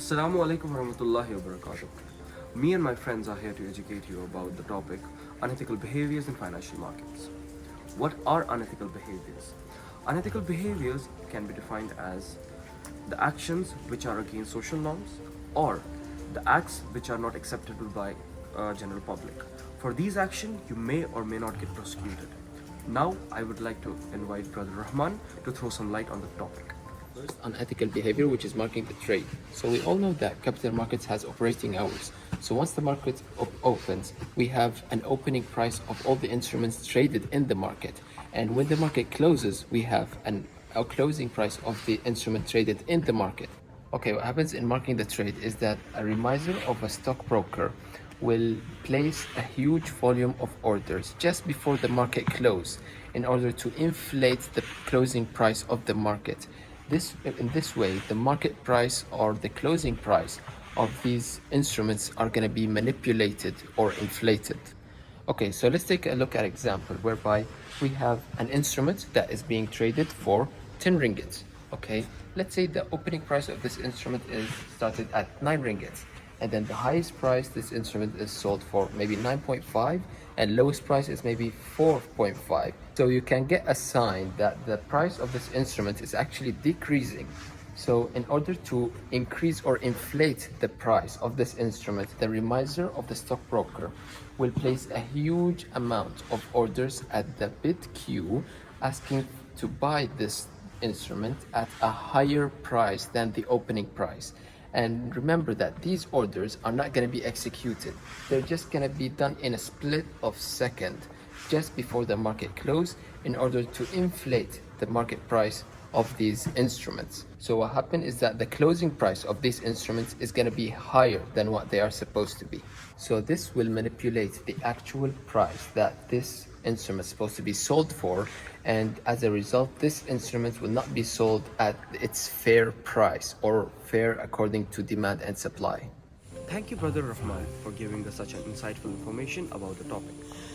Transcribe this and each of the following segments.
Assalamu alaikum warahmatullahi wabarakatuh. Me and my friends are here to educate you about the topic unethical behaviors in financial markets. What are unethical behaviors? Unethical behaviors can be defined as the actions which are against social norms or the acts which are not acceptable by general public. For these actions, you may or may not get prosecuted. Now, I would like to invite Brother Rahman to throw some light on the topic. First, unethical behavior, which is marking the trade. So we all know that capital markets has operating hours. So once the market opens, we have an opening price of all the instruments traded in the market. And when the market closes, we have a closing price of the instrument traded in the market. Okay, what happens in marking the trade is that a remiser of a stockbroker will place a huge volume of orders just before the market close in order to inflate the closing price of the market. In this way, the market price or the closing price of these instruments are going to be manipulated or inflated. Okay, so let's take a look at example whereby we have an instrument that is being traded for 10 ringgits. Okay, let's say the opening price of this instrument is started at 9 ringgits, and then the highest price this instrument is sold for maybe 9.5 and lowest price is maybe 4.5. So you can get a sign that the price of this instrument is actually decreasing. So in order to increase or inflate the price of this instrument, the remiser of the stockbroker will place a huge amount of orders at the bid queue asking to buy this instrument at a higher price than the opening price. And remember that these orders are not going to be executed. They're just going to be done in a split of second just before the market close in order to inflate the market price of these instruments. So what happened is that the closing price of these instruments is going to be higher than what they are supposed to be. So this will manipulate the actual price that this instrument is supposed to be sold for, and as a result this instrument will not be sold at its fair price or fair according to demand and supply. Thank you, Brother Rahman, for giving us such an insightful information about the topic.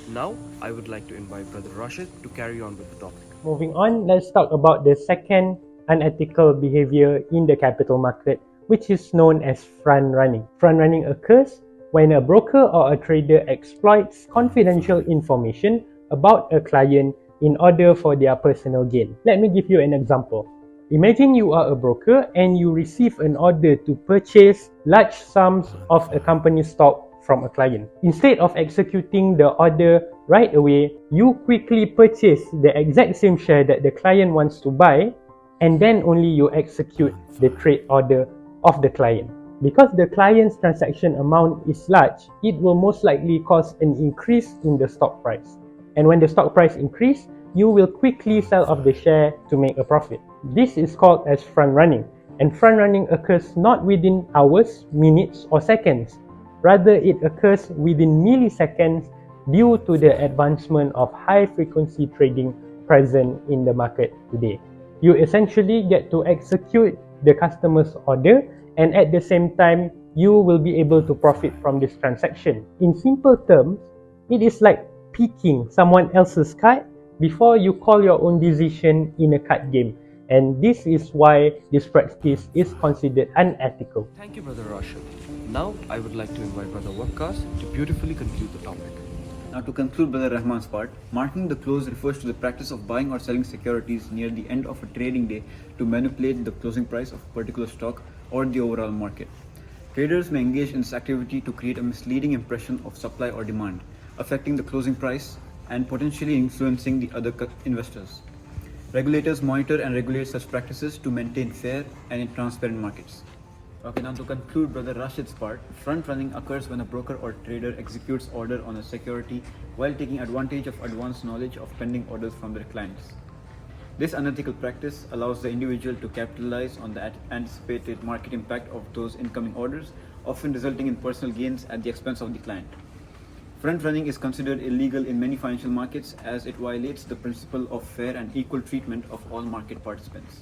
Now, I would like to invite Brother Rashid to carry on with the topic. Moving on, let's talk about the second unethical behavior in the capital market, which is known as front running. Front running occurs when a broker or a trader exploits confidential information about a client in order for their personal gain. Let me give you an example. Imagine you are a broker and you receive an order to purchase large sums of a company stock from a client. Instead of executing the order right away, you quickly purchase the exact same share that the client wants to buy, and then only you execute the trade order of the client. Because the client's transaction amount is large, it will most likely cause an increase in the stock price. And when the stock price increases, you will quickly sell off the share to make a profit. This is called as front running, and front running occurs not within hours, minutes or seconds. Rather, it occurs within milliseconds due to the advancement of high frequency trading present in the market today. You essentially get to execute the customer's order, and at the same time, you will be able to profit from this transaction. In simple terms, it is like picking someone else's card before you call your own decision in a card game. And this is why this practice is considered unethical. Thank you, Brother Rashid. Now, I would like to invite Brother WAQQAS to beautifully conclude the topic. Now, to conclude Brother Rahman's part, marking the close refers to the practice of buying or selling securities near the end of a trading day to manipulate the closing price of a particular stock or the overall market. Traders may engage in this activity to create a misleading impression of supply or demand, affecting the closing price and potentially influencing the other investors. Regulators monitor and regulate such practices to maintain fair and transparent markets. Okay, now to conclude Brother Rashid's part, front running occurs when a broker or trader executes order on a security while taking advantage of advanced knowledge of pending orders from their clients. This unethical practice allows the individual to capitalize on the anticipated market impact of those incoming orders, often resulting in personal gains at the expense of the client. Front running is considered illegal in many financial markets as it violates the principle of fair and equal treatment of all market participants.